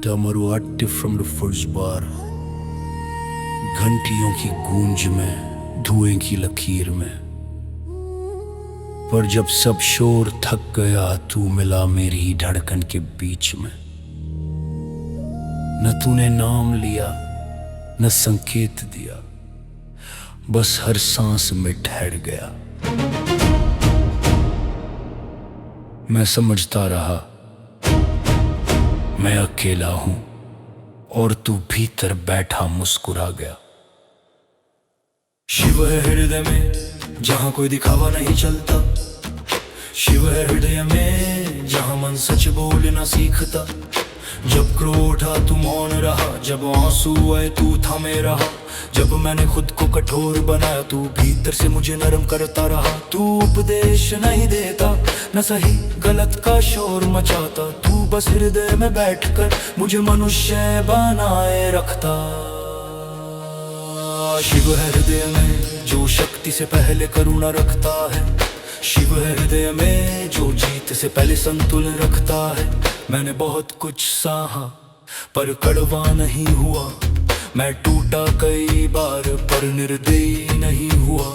डमरुआट्टी from the first बार, घंटियों की गूंज में, धुएं की लकीर में। पर जब सब शोर थक गया, तू मिला मेरी धड़कन के बीच में। न तूने नाम लिया, न संकेत दिया, बस हर सांस में ठहर गया। मैं समझता रहा मैं अकेला हूं, और तू भीतर बैठा मुस्कुरा गया। शिव है हृदय में जहां कोई दिखावा नहीं चलता, शिव है हृदय में जहां मन सच बोलना सीखता। जब क्रोध था तू मौन रहा, जब आंसू आए तू थामे रहा। जब मैंने खुद को कठोर बनाया, तू भीतर से मुझे नरम करता रहा। तू उपदेश नहीं देता, न सही गलत का शोर मचाता। तू बस हृदय में बैठकर मुझे मनुष्य बनाए रखता। शिव है हृदय में जो शक्ति से पहले करुणा रखता है। शिव है हृदय में जो जीत से पहले संतुलन रखता है। मैंने बहुत कुछ सहा पर कड़वा नहीं हुआ, मैं टूटा कई बार पर निर्दयी नहीं हुआ।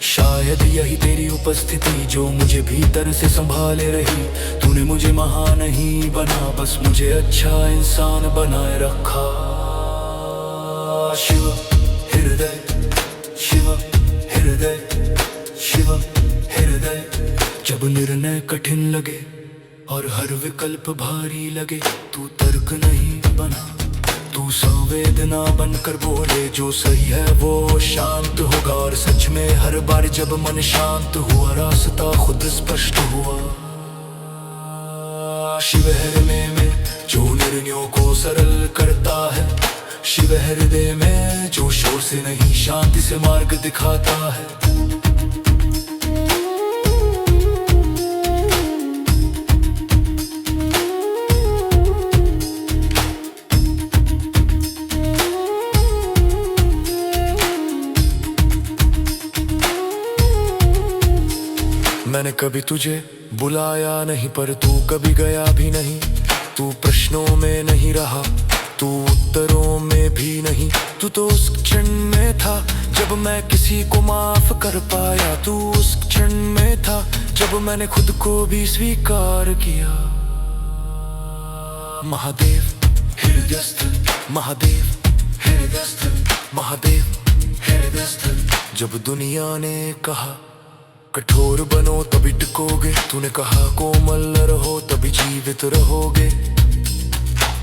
शायद यही तेरी उपस्थिति जो मुझे भीतर से संभाले रही। तूने मुझे महान नहीं बना, बस मुझे अच्छा इंसान बनाए रखा। शिव हृदय, शिव हृदय, शिव हृदय। जब निर्णय कठिन लगे और हर विकल्प भारी लगे, तू तर्क नहीं बना, तू संवेदना बनकर बोले जो सही है वो शांत होगा। और सच में हर बार जब मन शांत हुआ, रास्ता खुद स्पष्ट हुआ। शिव हृदय में जो निर्णयों को सरल करता है। शिव हृदय में जो शोर से नहीं शांति से मार्ग दिखाता है। मैंने कभी तुझे बुलाया नहीं, पर तू कभी गया भी नहीं। तू प्रश्नों में नहीं रहा, तू उत्तरों में भी नहीं। तू तो उस क्षण में था जब मैं किसी को माफ कर पाया। तू उस क्षण में था जब मैंने खुद को भी स्वीकार किया। महादेव हृदयस्थ, महादेव हृदयस्थ, महादेव हृदयस्थ। जब दुनिया ने कहा कठोर बनो तभी टिकोगे, तूने कहा कोमल रहो तभी जीवित रहोगे।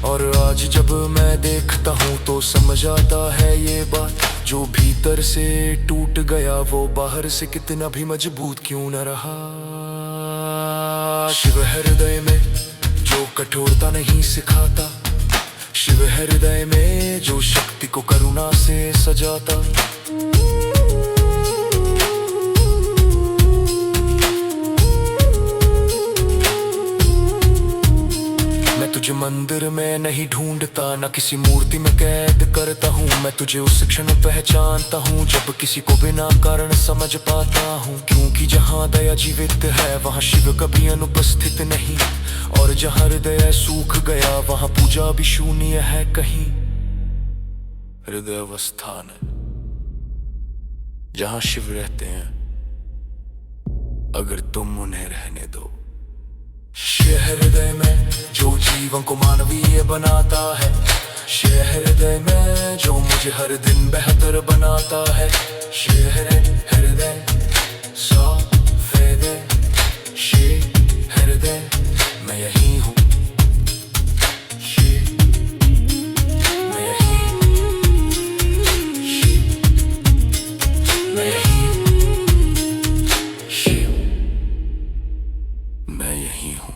और आज जब मैं देखता हूँ तो समझ आता है ये बात, जो भीतर से टूट गया वो बाहर से कितना भी मजबूत क्यों न रहा। शिव हृदय में जो कठोरता नहीं सिखाता। शिव हृदय में जो शक्ति को करुणा से सजाता। तुझे मंदिर में नहीं ढूंढता, न किसी मूर्ति में कैद करता हूँ। मैं तुझे उस क्षण पहचानता हूँ जब किसी को बिना कारण समझ पाता हूँ। क्योंकि जहाँ दया जीवित है वहाँ शिव कभी अनुपस्थित नहीं। और जहाँ हृदय सूख गया वहाँ पूजा भी शून्य है कहीं। हृदय अवस्थान है जहाँ शिव रहते हैं, अगर तुम उन्हें रहने दो। शिव हृदय में जो जीवन को मानवीय बनाता है। शिव हृदय में जो मुझे हर दिन बेहतर बनाता है। शिव हृदय सफेदे, शिव हृदय मैं यही हूँ। शिव मैं यही, शिव मैं यही, शिव मैं यही हूँ।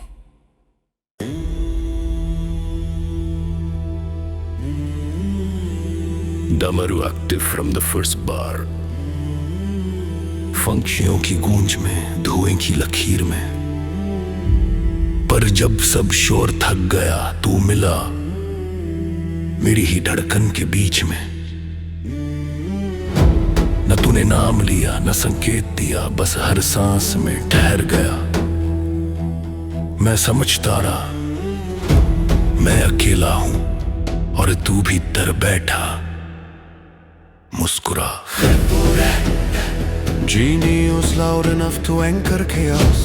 डमरुआट्टी फ्रॉम द फर्स्ट बार, पंछियों की गूंज में, धुएं की लकीर में। पर जब सब शोर थक गया, तू मिला मेरी ही धड़कन के बीच में। न तूने नाम लिया, न संकेत दिया, बस हर सांस में ठहर गया। मैं समझता रहा मैं अकेला हूं और तू भीतर बैठा मुस्कुरा। Genius loud enough to anchor chaos.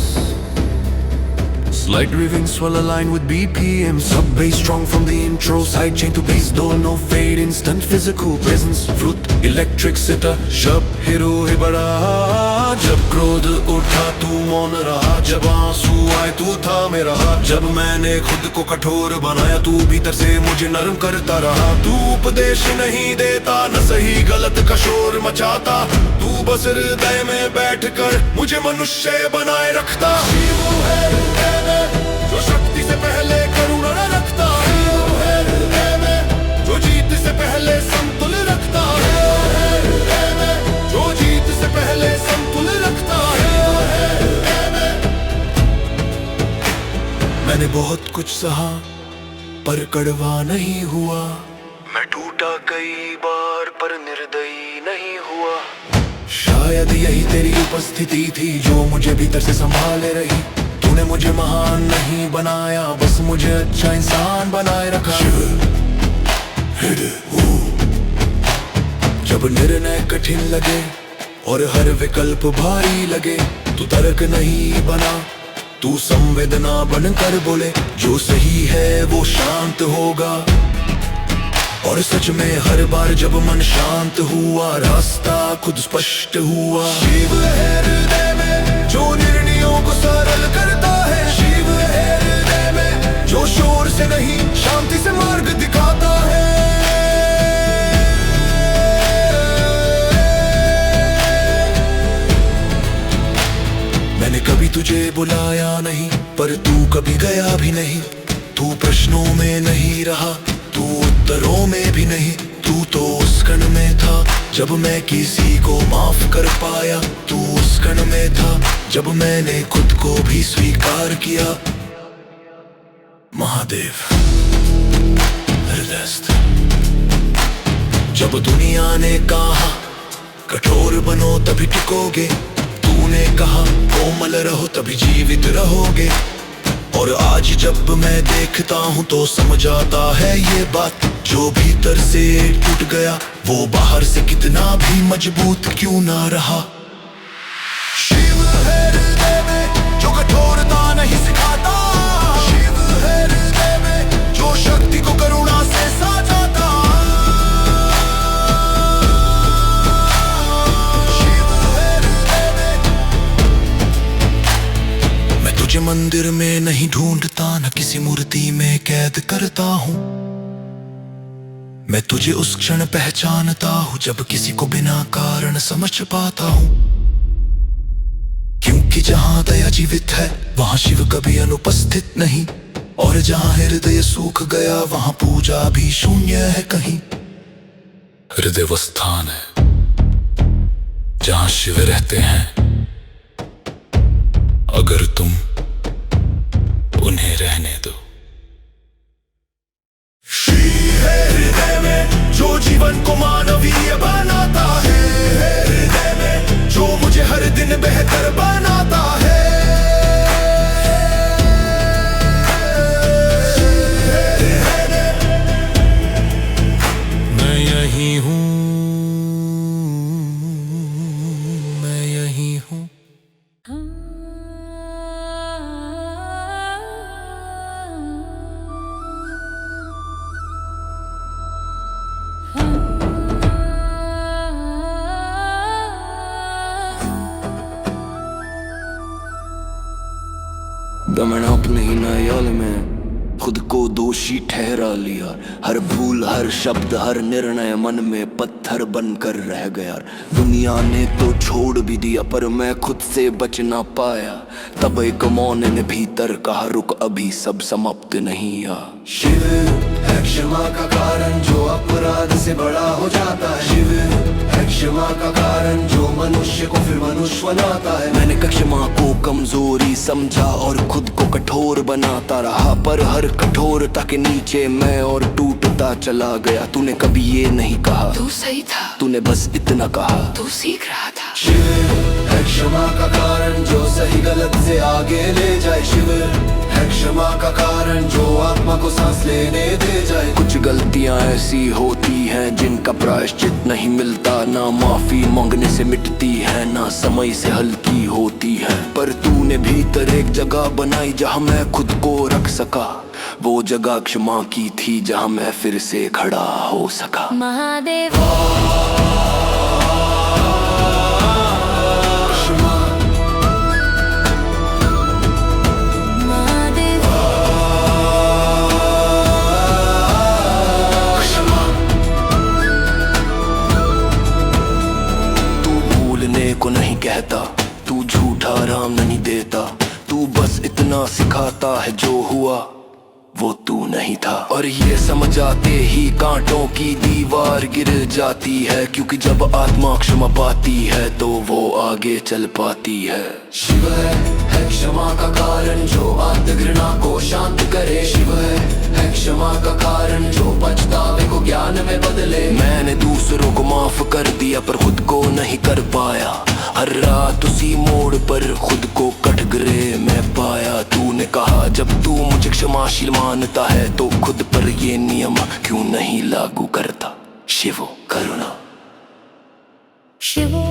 Slight raving swell align with BPM. Sub bass strong from the intro. Side chain to bass door, no fade. Instant physical presence. Fruit electric sitter. Shab hero hi bada. जब क्रोध उठा तू मौन रहा, जब आंसू आए तू था मेरा। जब मैंने खुद को कठोर बनाया, तू भीतर से मुझे नरम करता रहा। तू उपदेश नहीं देता, न सही गलत का शोर मचाता। तू बस हृदय में बैठकर मुझे मनुष्य बनाए रखता। वो है हृदय में जो शक्ति से पहले करुणा न रखता है। वो है हृदय में जो जीत से पहले संतुल रखता है। वो है हृदय में जो जीत से पहले संतुल रखता है। वो है हृदय में। मैंने बहुत कुछ सहा पर कड़वा नहीं हुआ। मैं टूटा कई बार पर निर्दयी नहीं हुआ। शायद यही तेरी उपस्थिति थी जो मुझे भीतर से संभाले रही। तूने मुझे महान नहीं बनाया, बस मुझे अच्छा इंसान बनाए रखा। जब निर्णय कठिन लगे और हर विकल्प भारी लगे, तू तर्क नहीं बना, तू संवेदना बनकर बोले जो सही है वो शांत होगा। और सच में हर बार जब मन शांत हुआ, रास्ता खुद स्पष्ट हुआ। शिव है हृदय में जो निर्णयों को सरल करता है। शिव है हृदय में जो शोर से नहीं शांति से मार्ग दिखाता है। मैंने कभी तुझे बुलाया नहीं, पर तू कभी गया भी नहीं। तू प्रश्नों में नहीं रहा, तू उत्तरों में भी नहीं। तू तो उस क्षण में था जब मैं किसी को माफ कर पाया। तू उस क्षण में था जब मैंने खुद को भी स्वीकार किया। महादेव हृदयस्थ। जब दुनिया ने कहा कठोर बनो तभी टिकोगे, तूने कहा कोमल रहो तभी जीवित रहोगे। और आज जब मैं देखता हूँ तो समझ आता है ये बात, जो भीतर से टूट गया वो बाहर से कितना भी मजबूत क्यों ना रहा। शिव है हृदय में जो कठोरता नहीं सिखाता। शिव है हृदय में जो शक्ति को करुणा से साजाता। शिव है हृदय में। मैं तुझे मंदिर में नहीं ढूंढता, न किसी मूर्ति में कैद करता हूँ। मैं तुझे उस क्षण पहचानता हूँ जब किसी को बिना कारण समझ पाता हूँ। क्योंकि जहाँ दया जीवित है वहाँ शिव कभी अनुपस्थित नहीं। और जहाँ हृदय सूख गया वहाँ पूजा भी शून्य है कहीं। हृदय वो स्थान है जहाँ शिव रहते हैं, अगर तुम उन्हें रहने दो। हृदय में जो जीवन को मानवीय बनाता है। हृदय में जो मुझे हर दिन बेहतर बनाता है। मैं यही हूँ, मैं यही हूँ। मैंने अपने ही न्यायाल में खुद को दोषी ठहरा लिया। हर भूल हर शब्द हर निर्णय मन में पत्थर बनकर रह गया। दुनिया ने तो छोड़ भी दिया पर मैं खुद से बच ना पाया। तब एक मौन ने भीतर कहा रुक अभी सब समाप्त नहीं हुआ। शिव है क्षमा का कारण जो अपराध से बड़ा हो जाता है। शिव है क्षमा का कारण जो मनुष्य को फिर मनुष्य बनाता है। मैंने क्षमा को कमजोरी समझा और खुद को कठोर बनाता रहा, पर हर कठोरता के नीचे मैं और टूट पता चला गया। तूने कभी ये नहीं कहा तू सही था, तूने बस इतना कहा तू सीख रहा था। शिव है क्षमा का कारण जो सही गलत से आगे ले जाए। शिव है क्षमा का कारण जो आत्मा को सांस लेने दे जाए। कुछ गलतियां ऐसी होती हैं जिनका प्रायश्चित नहीं मिलता, ना माफी मांगने से मिटती है, ना समय से हल्की होती है। पर तूने भीतर एक जगह बनाई जहां मैं खुद को रख सका। वो जगह क्षमा की थी जहां मैं फिर से खड़ा हो सका। महादेव को नहीं कहता, तू झूठा आराम नहीं देता, तू बस इतना सिखाता है जो हुआ वो तू नहीं था। और ये समझ आते ही कांटों की दीवार गिर जाती है, क्योंकि जब आत्मा क्षमा पाती है तो वो आगे चल पाती है। शिव है क्षमा का कारण जो आत्म घृणा को शांत करे। शिव है क्षमा का कारण जो पछतावे को ज्ञान में बदले। मैंने दूसरों को माफ कर दिया पर खुद को नहीं कर पाया। हर रात उसी मोड़ पर खुद को कटघरे में पाया। तूने कहा जब तू मुझे क्षमाशील मानता है तो खुद पर ये नियम क्यों नहीं लागू करता। शिवो करुणा, शिवो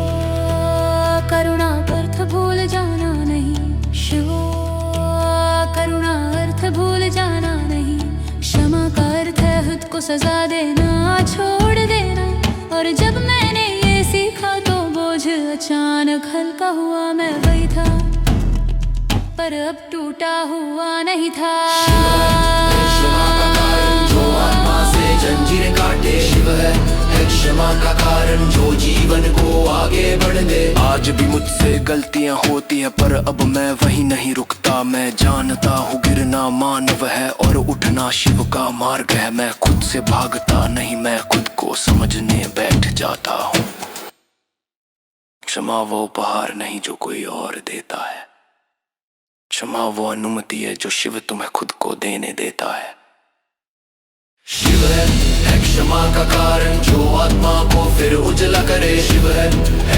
करुणा अर्थ भूल जाना नहीं। शिवो करुणा अर्थ भूल जाना नहीं। क्षमा का अर्थ है खुद को सजा देना, छोड़ देना। और जब मैंने ये सीखा तो बोझ अचानक हल्का हुआ। मैं वही था पर अब टूटा हुआ नहीं था। क्षमा का कारण जो आत्मा से जंजीरें काटे। शिव है क्षमा का कारण जो जीवन को आगे बढ़ने। आज भी मुझसे गलतियां होती हैं पर अब मैं वही नहीं रुकता। मैं जानता हूँ गिरना मानव है और उठना शिव का मार्ग है। मैं खुद से भागता नहीं, मैं खुद को समझने बैठ जाता हूँ। क्षमा वो उपहार नहीं जो कोई और देता है, क्षमा वो अनुमति है जो शिव तुम्हें खुद को देने देता है। शिव है क्षमा का कारण जो आत्मा को फिर उजला करे। शिव है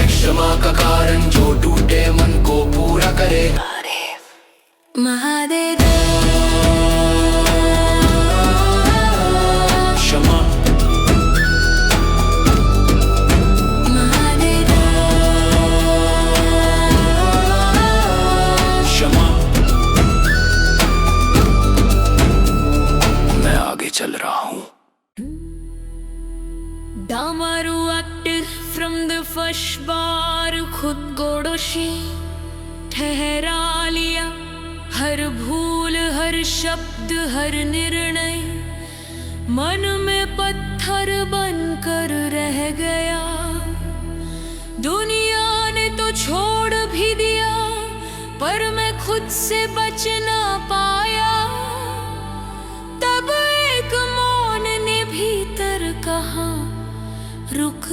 क्षमा का कारण जो टूटे मन को पूरा करे। महादेव क्षमा चल रहा हूँ। Damaru acted from the first bar। खुद गोडोशी ठहरा लिया। हर भूल, हर शब्द, हर निर्णय मन में पत्थर बनकर रह गया। दुनिया ने तो छोड़ भी दिया पर मैं खुद से बच ना पाया। तब एक मौन ने भीतर कहा, रुक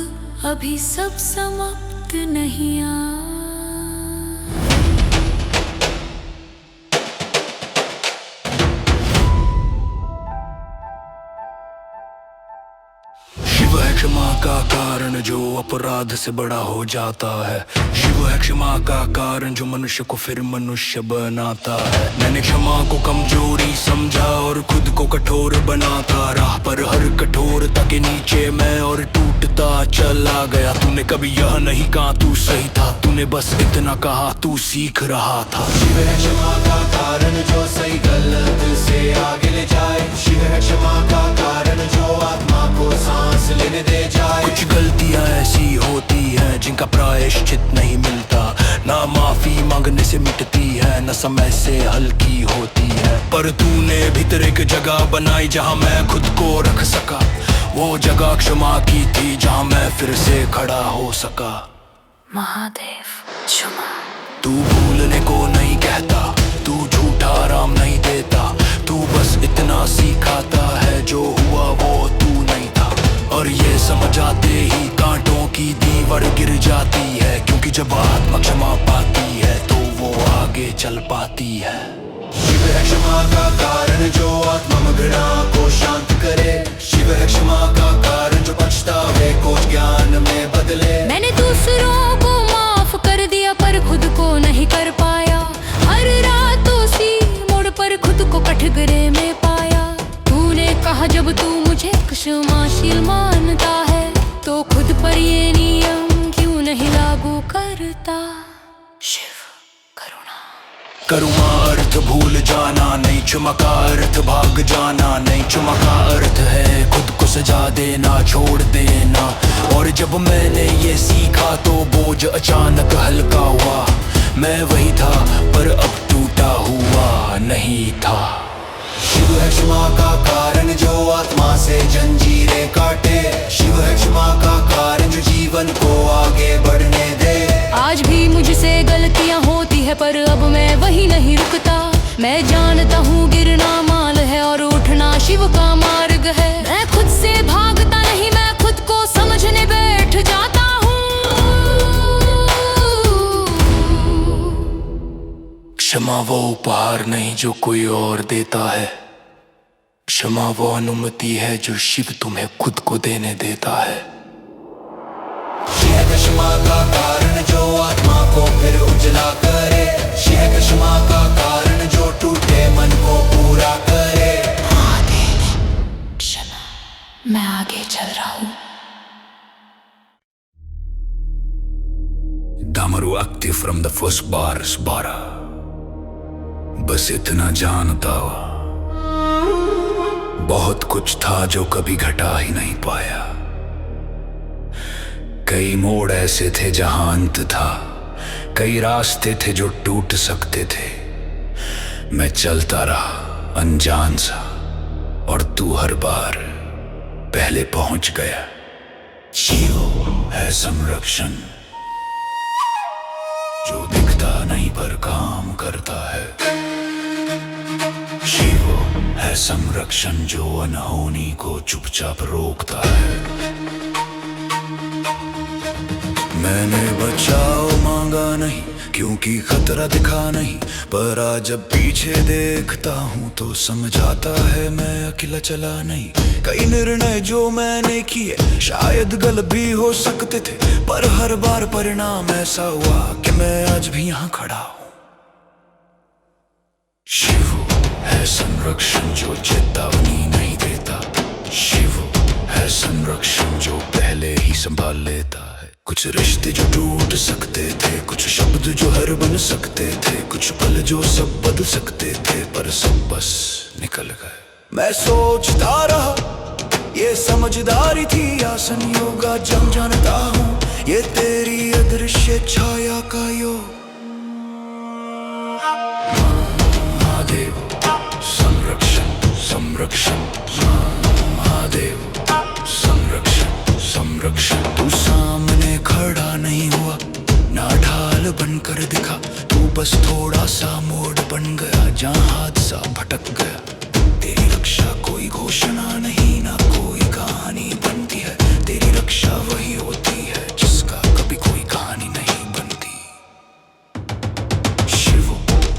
अभी सब समाप्त नहीं आ। शिव है क्षमा का कारण जो अपराध से बड़ा हो जाता है। शिव है क्षमा का कारण जो मनुष्य को फिर मनुष्य बनाता है। मैंने क्षमा को कमजोरी समझा और खुद को कठोर बनाता रहा, पर हर कठोरता के नीचे मैं और टूटता चला गया। तूने कभी यह नहीं कहा तू सही था, तूने बस इतना कहा तू सीख रहा था। शिव है क्षमा का कारण जो सही गलत से आगे ले जाए। शिव है क्षमा का कारण जो आत्मा को सांस लेने दे जाए। कुछ गलतियां ऐसी होती हैं जिनका प्रायश्चित नहीं मिलता, ना माफी मांगने से मिटती है, ना समय से हल्की होती है। पर तूने भीतर एक जगह बनाई जहां मैं खुद को रख सका। वो जगह क्षमा की थी जहां मैं फिर से खड़ा हो सका। महादेव क्षमा। तू भूलने को नहीं कहता, तू झूठा आराम नहीं देता, तू बस इतना सिखाता है जो हुआ वो तू नहीं था। और ये समझ आते ही कांटों की दीवार गिर जाती है, क्योंकि जब आत्मा क्षमा पाती है तो वो आगे चल पाती है। शिव है क्षमा का कारण जो आत्मा घृणा को शांत करे। शिव क्षमा का कारण जो पछतावे को ज्ञान में बदले। मैंने दूसरों को माफ कर दिया पर खुद को नहीं कर पाया। हर रात उसी मोड़ पर खुद को कठघरे में पाया। तूने कहा जब तू मुझे क्षमाशील मानता है तो खुद पर ये नियम क्यों नहीं लागू करता। शिव करुणा। करुणा अर्थ भूल जाना नहीं, क्षमा का अर्थ भाग जाना नहीं। क्षमा का अर्थ है खुद को सजा देना, छोड़ देना। और जब मैंने ये सीखा तो बोझ अचानक हल्का हुआ। मैं वही था पर अब टूटा हुआ नहीं था। शिव है क्षमा का कारण जो आत्मा से जंजीरें काटे। शिव है क्षमा का कारण जो जीवन को आगे बढ़ने दे। आज भी मुझसे गलतियां होती है पर अब मैं वही नहीं रुकता। मैं जानता हूँ गिरना माल है और उठना शिव का मार्ग है। मैं खुद से भागता नहीं, मैं खुद को समझने बैठ जाता हूँ। क्षमा वो उपहार नहीं जो कोई और देता है। क्षमा वो अनुमति है जो शिव तुम्हें खुद को देने देता है। शिव क्षमा का कारण जो आत्मा को फिर उजला करे। शिव क्षमा का कारण जो टूटे मन को पूरा करे। क्षमा, मैं आगे चल रहा हूँ। दामरू active from the first bars 12। बस इतना जानता हुआ बहुत कुछ था जो कभी घटा ही नहीं पाया। कई मोड़ ऐसे थे जहां अंत था, कई रास्ते थे जो टूट सकते थे। मैं चलता रहा अनजान सा और तू हर बार पहले पहुंच गया। शिव है संरक्षण जो दिखता नहीं पर काम करता है। शिव है संरक्षण जो अनहोनी को चुपचाप रोकता है। मैंने बचाव मांगा नहीं क्योंकि खतरा दिखा नहीं, पर आज जब पीछे देखता हूँ तो समझ आता है मैं अकेला चला नहीं। कई निर्णय जो मैंने किए शायद गलत भी हो सकते थे, पर हर बार परिणाम ऐसा हुआ कि मैं आज भी यहाँ खड़ा हूँ। शिव है संरक्षण जो चेतावनी नहीं देता। शिव है संरक्षण जो पहले ही संभाल लेता है। कुछ रिश्ते जो टूट सकते थे, कुछ शब्द जो हर बन सकते थे, कुछ पल जो सब बदल सकते थे, पर सब बस निकल गए। मैं सोचता रहा ये समझदारी थी या संयोग, जब जानता हूँ ये तेरी अदृश्य छाया का योग। महादेव संरक्षण संरक्षण, महादेव संरक्षण संरक्षण। तू सामने खड़ा नहीं हुआ, ना ढाल बनकर दिखा, तू बस थोड़ा सा मोड़ बन गया जहाँ हादसा भटक गया। तेरी रक्षा कोई घोषणा नहीं, ना कोई कहानी बनती है। तेरी रक्षा वही होती है जिसका कभी कोई कहानी नहीं बनती। शिव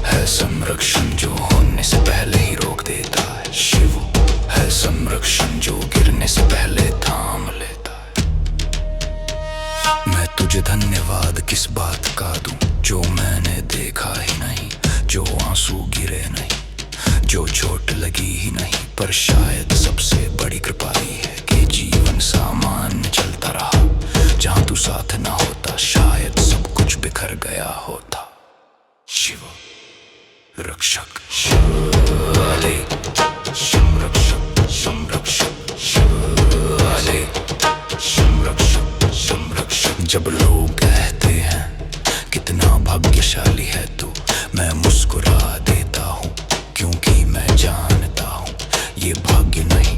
है संरक्षण जो होने से पहले ही रोक देता है। शिव है संरक्षण जो गिरने से पहले थाम लेता है। मैं तुझे धन्यवाद किस बात का दूं जो मैंने देखा ही नहीं, जो आंसू गिरे नहीं, जो चोट लगी ही नहीं, पर शायद सबसे बड़ी कृपा ही है कि जीवन सामान्य चलता रहा। जहां तू साथ ना होता शायद सब कुछ बिखर गया होता। शिव रक्षक, शिवाले संरक्षक संरक्षक, शिवाले संरक्षक संरक्षक। जब लोग कहते हैं कितना भाग्यशाली है तू, मैं मुस्कुरा देता हूँ क्योंकि मैं जानता हूँ ये भाग्य नहीं,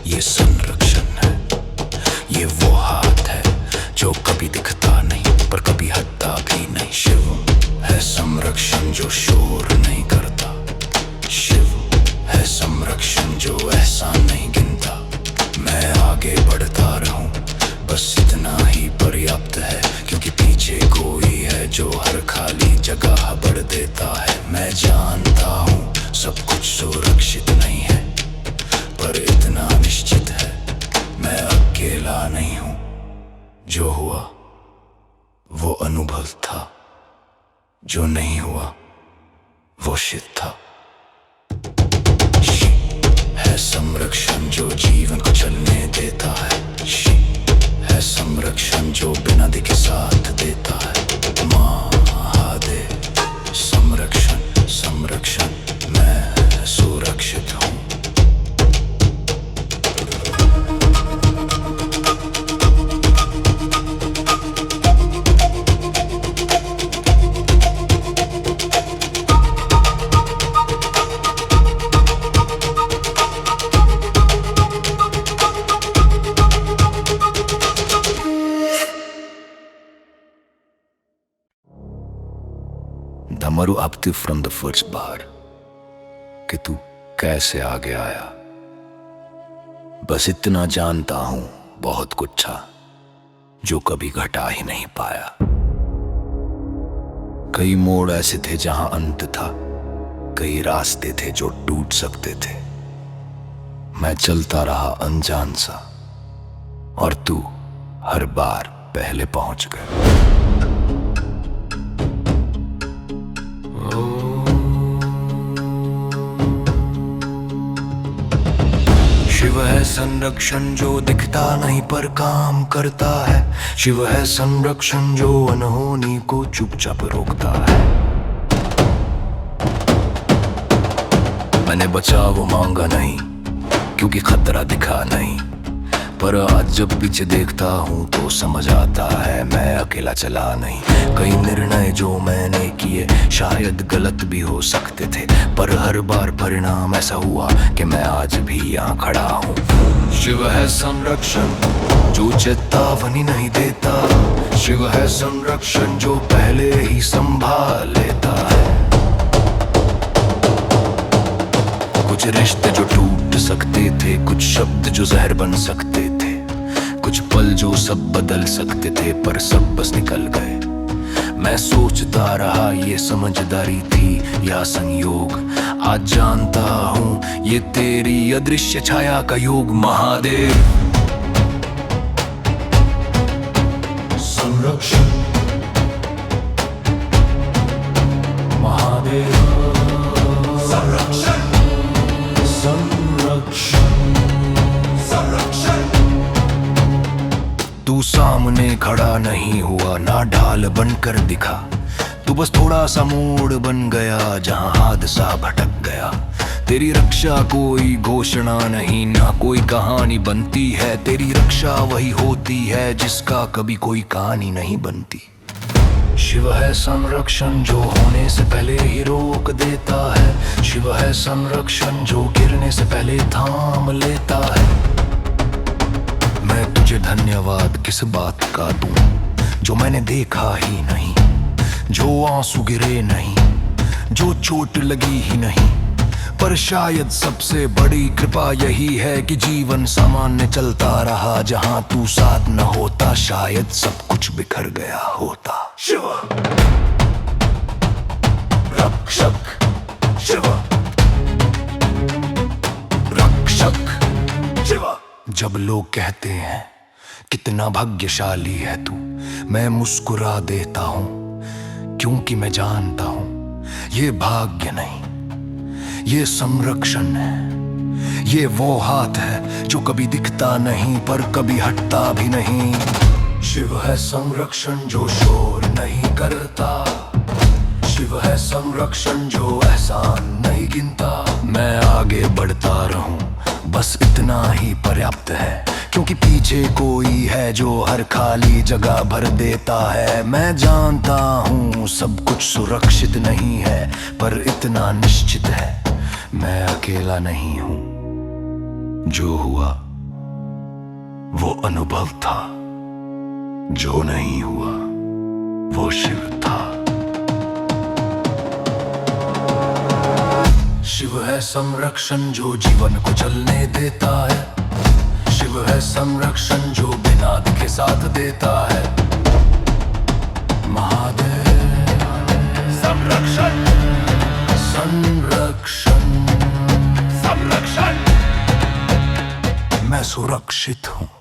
ये संरक्षण है। ये वो हाथ है जो कभी दिखता नहीं पर कभी हटता भी नहीं। शिव है संरक्षण जो शोर नहीं करता। शिव है संरक्षण जो एहसान नहीं गिनता। मैं आगे बढ़ता रहूं बस इतना ही पर्याप्त है, क्योंकि पीछे कोई है जो हर खाली जगह भर देता है। मैं जानता हूँ सब कुछ सुरक्षित नहीं है, पर इतना निश्चित है मैं अकेला नहीं हूं। जो हुआ वो अनुभव था, जो नहीं हुआ वो शित था। शी है संरक्षण जो जीवन को चलने देता है। शी है संरक्षण जो बिना दिखे साथ देता है। महादेव संरक्षण संरक्षण, मैं सुरक्षित हूँ। धमरू आपती फ्रॉम द फर्स्ट बार कि तू कैसे आगे आया। बस इतना जानता हूं बहुत कुछ था जो कभी घटा ही नहीं पाया। कई मोड़ ऐसे थे जहां अंत था, कई रास्ते थे जो टूट सकते थे। मैं चलता रहा अनजान सा और तू हर बार पहले पहुंच गया। शिव है संरक्षण जो दिखता नहीं पर काम करता है। शिव है संरक्षण जो अनहोनी को चुपचाप रोकता है। मैंने बचाव मांगा नहीं क्योंकि खतरा दिखा नहीं, पर आज जब पीछे देखता हूँ तो समझ आता है मैं अकेला चला नहीं। कई निर्णय जो मैंने किए शायद गलत भी हो सकते थे, पर हर बार परिणाम ऐसा हुआ कि मैं आज भी यहाँ खड़ा हूँ। शिव है संरक्षण जो चेतावनी नहीं देता। शिव है संरक्षण जो पहले ही संभाल लेता है। कुछ रिश्ते जो टूट सकते थे, कुछ शब्द जो जहर बन सकते थे, कुछ पल जो सब बदल सकते थे, पर सब बस निकल गए। मैं सोचता रहा ये समझदारी थी या संयोग। आज जानता हूं ये तेरी अदृश्य छाया का योग। महादेव संरक्षण, महादेव संरक्षण, संरक्षण, संरक्षण। तू सामने खड़ा नहीं हुआ, ना ढाल बनकर दिखा। तू बस थोड़ा सा मोड़ बन गया जहां हादसा भटक गया। तेरी रक्षा कोई घोषणा नहीं, ना कोई कहानी बनती है। तेरी रक्षा वही होती है जिसका कभी कोई कहानी नहीं बनती। शिव है संरक्षण जो होने से पहले ही रोक देता है। शिव है संरक्षण जो गिरने से पहले थाम लेता है। मैं तुझे धन्यवाद किस बात का दूं जो मैंने देखा ही नहीं, जो आंसू गिरे नहीं, जो चोट लगी ही नहीं। पर शायद सबसे बड़ी कृपा यही है कि जीवन सामान्य चलता रहा। जहां तू साथ न होता शायद सब कुछ बिखर गया होता। शिव रक्षक, शिव रक्षक, शिव। जब लोग कहते हैं कितना भाग्यशाली है तू, मैं मुस्कुरा देता हूं क्योंकि मैं जानता हूं ये भाग्य नहीं, ये संरक्षण है। ये वो हाथ है जो कभी दिखता नहीं पर कभी हटता भी नहीं। शिव है संरक्षण जो शोर नहीं करता। शिव है संरक्षण जो एहसान नहीं गिनता। मैं आगे बढ़ता रहूं बस इतना ही पर्याप्त है, क्योंकि पीछे कोई है जो हर खाली जगह भर देता है। मैं जानता हूं सब कुछ सुरक्षित नहीं है, पर इतना निश्चित है मैं अकेला नहीं हूं। जो हुआ वो अनुभव था, जो नहीं हुआ वो शिव था। शिव है संरक्षण जो जीवन को चलने देता है। शिव है संरक्षण जो बिना दिखे साथ देता है। महादेव संरक्षण, संरक्षण, संरक्षण, सुरक्षित हूं।